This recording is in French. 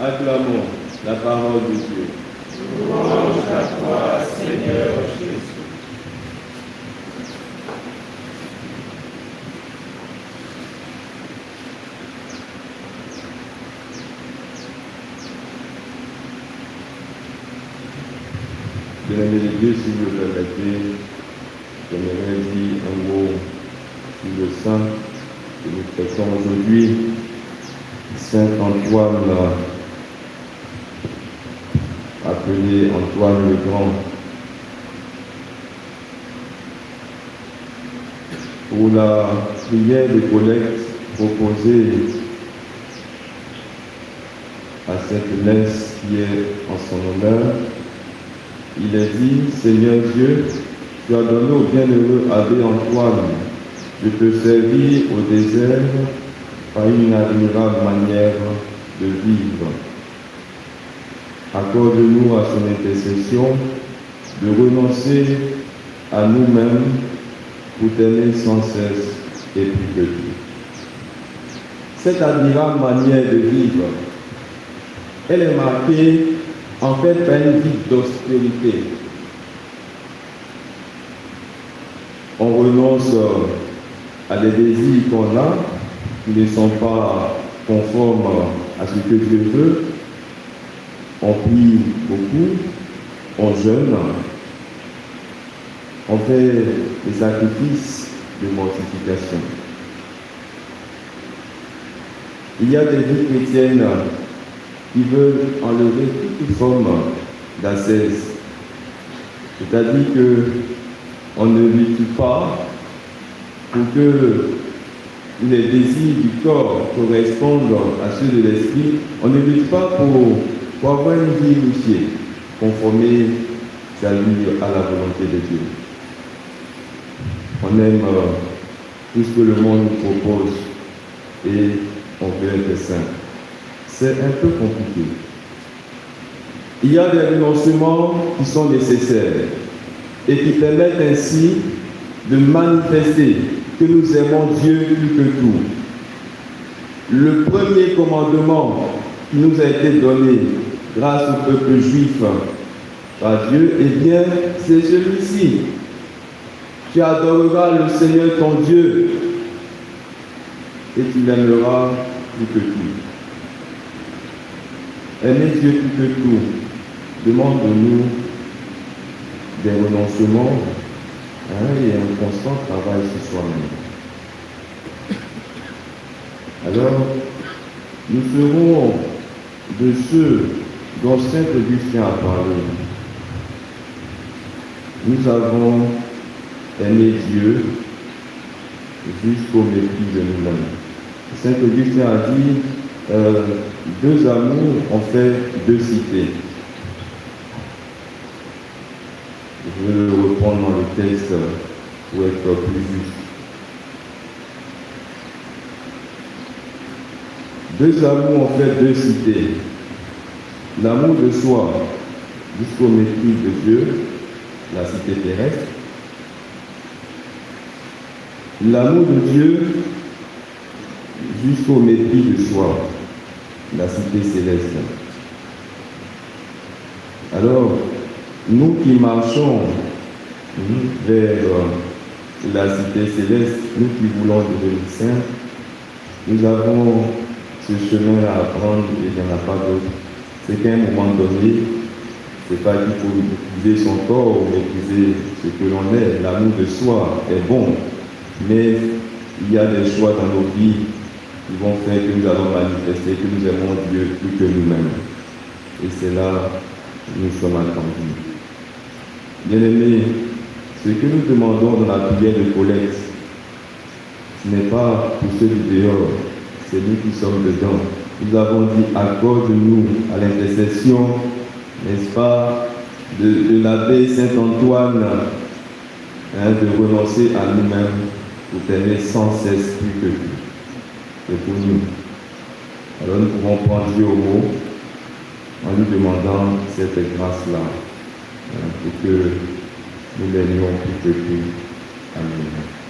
Acclamons la parole de Dieu. Louange à toi, Seigneur Jésus. Bien-aimés de Dieu, si vous le permettez, j'aimerais dire un mot sur le saint que nous traitons aujourd'hui, Saint Antoine, appelé Antoine le Grand. Pour la prière de collecte proposée à cette messe qui est en son honneur, il est dit: Seigneur Dieu, tu as donné au bienheureux abbé Antoine de te servir au désert par une admirable manière de vivre. Accorde-nous à son intercession de renoncer à nous-mêmes pour t'aimer sans cesse et plus que tout. Cette admirable manière de vivre, elle est marquée en fait par une vie d'austérité. On renonce à des désirs qu'on a, qui ne sont pas conformes à ce que Dieu veut. On prie beaucoup, on jeûne, on fait des sacrifices de mortification. Il y a des vies chrétiennes qui veulent enlever toute forme d'ascèse. C'est-à-dire qu'on ne lutte pas pour que les désirs du corps correspondent à ceux de l'esprit. On ne lutte pas pour avoir une vie unifiée, conformer sa vie à la volonté de Dieu. On aime tout ce que le monde nous propose et on veut être saint. C'est un peu compliqué. Il y a des renoncements qui sont nécessaires et qui permettent ainsi de manifester que nous aimons Dieu plus que tout. Le premier commandement qui nous a été donné grâce au peuple juif par Dieu, eh bien, c'est celui-ci. Tu adoreras le Seigneur ton Dieu et tu l'aimeras plus que tout. Aimer Dieu plus que tout demande-nous des renoncements et un constant travail sur soi-même. Alors, nous serons de ceux dont Saint Augustin a parlé. Nous avons aimé Dieu jusqu'au mépris de nous-mêmes. Saint Augustin a dit deux amours ont fait deux cités. Je vais le reprendre dans le texte pour être plus juste. Deux amours ont fait deux cités. L'amour de soi jusqu'au mépris de Dieu, la cité terrestre. L'amour de Dieu jusqu'au mépris de soi, la cité céleste. Alors, nous qui marchons vers la cité céleste, nous qui voulons devenir saints, nous avons ce chemin à apprendre et il n'y en a pas d'autre. C'est qu'à un moment donné, ce n'est pas qu'il faut mépriser son corps ou mépriser ce que l'on est. L'amour de soi est bon, mais il y a des choix dans nos vies qui vont faire que nous allons manifester que nous aimons Dieu plus que nous-mêmes. Et c'est là que nous sommes attendus. Bien-aimés, ce que nous demandons dans la prière de collecte, ce n'est pas pour ceux du dehors, c'est nous qui sommes dedans. Nous avons dit: accorde-nous à l'intercession, n'est-ce pas, de l'abbé Saint-Antoine, de renoncer à nous-mêmes pour t'aimer sans cesse plus que tout. C'est pour nous. Alors nous pouvons prendre Dieu au mot en lui demandant cette grâce-là, pour que nous l'aimions plus que tout. Amen.